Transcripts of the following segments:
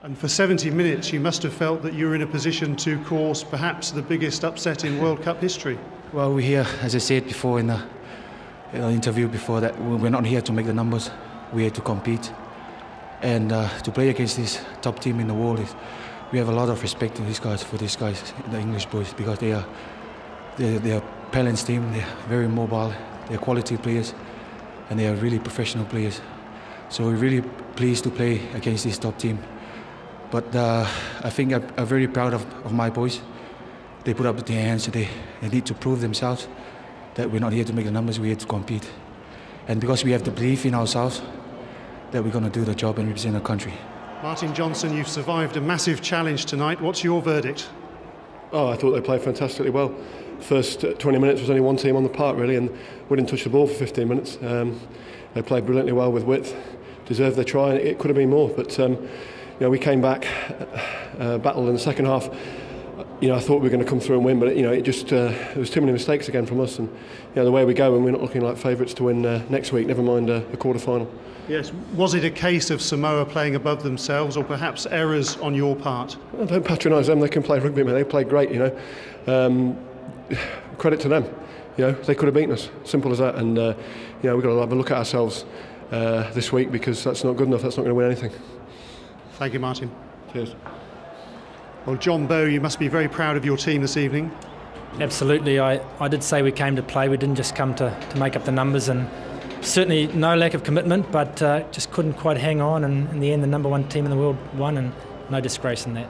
And for 70 minutes, you must have felt that you were in a position to cause perhaps the biggest upset in World Cup history. Well, we're here, as I said before in the interview before, that we're not here to make the numbers. We're here to compete. And to play against this top team in the world, we have a lot of respect for these guys, the English boys, because they're a balanced team. They're very mobile. They're quality players, and they are really professional players. So we're really pleased to play against this top team. But I think I'm very proud of my boys. They put up their hands. They need to prove themselves that we're not here to make the numbers. We're here to compete. And because we have the belief in ourselves that we're going to do the job and represent our country. Martin Johnson, you've survived a massive challenge tonight. What's your verdict? Oh, I thought they played fantastically well. First 20 minutes was only one team on the park really, and we didn't touch the ball for 15 minutes. They played brilliantly well with width, deserved their try, and it could have been more. But you know, we came back, battled in the second half. You know, I thought we were going to come through and win, but it just there was too many mistakes again from us. And you know, the way we go, and we're not looking like favourites to win next week. Never mind the quarter-final. Yes, was it a case of Samoa playing above themselves, or perhaps errors on your part? Well, don't patronise them. They can play rugby, man. They played great. You know, credit to them. You know, they could have beaten us. Simple as that. And you know, we've got to have a look at ourselves this week, because that's not good enough. That's not going to win anything. Thank you, Martin. Cheers. Well, John Boe, you must be very proud of your team this evening. Absolutely. I did say we came to play. We didn't just come to make up the numbers, and certainly no lack of commitment, but just couldn't quite hang on, and in the end the #1 team in the world won, and no disgrace in that.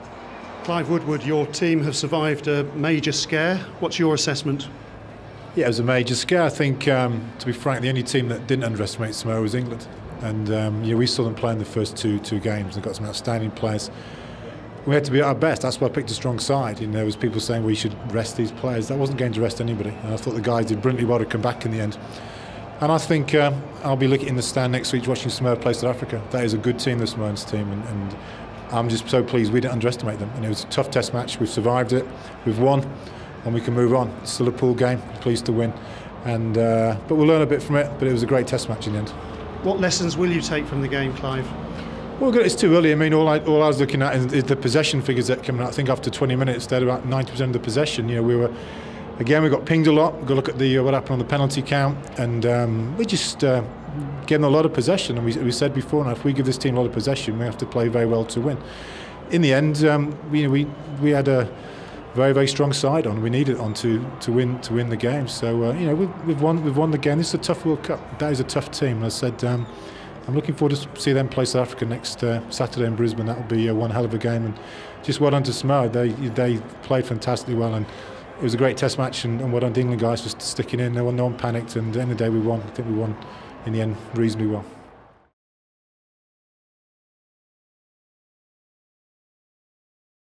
Clive Woodward, your team have survived a major scare. What's your assessment? Yeah, it was a major scare. I think, to be frank, the only team that didn't underestimate Samoa was England. And yeah, we saw them play in the first two games. They've got some outstanding players. We had to be at our best. That's why I picked a strong side. You know, there was people saying we should rest these players. That wasn't going to rest anybody. And I thought the guys did brilliantly well to come back in the end. And I think I'll be looking in the stand next week watching Samoa play South Africa. That is a good team, the Samoans team, and I'm just so pleased we didn't underestimate them. And it was a tough test match. We've survived it. We've won, and we can move on. It's still a pool game. Pleased to win, and but we'll learn a bit from it. But it was a great test match in the end. What lessons will you take from the game, Clive? Well, it's too early. I mean, all I was looking at is the possession figures that came out. I think after 20 minutes, they had about 90% of the possession. You know, we got pinged a lot. We've got to look at what happened on the penalty count, and we just gave them a lot of possession. And we said before, now if we give this team a lot of possession, we have to play very well to win. In the end, we had a very, very strong side on. We needed it on to win the game. So you know, we've won the game. This is a tough World Cup. That is a tough team. And I said I'm looking forward to see them play South Africa next Saturday in Brisbane. That will be one hell of a game. And just well done to Samoa. They played fantastically well, and it was a great test match. And well done to England guys for sticking in. No one panicked. And at the end of the day, we won. I think we won in the end reasonably well.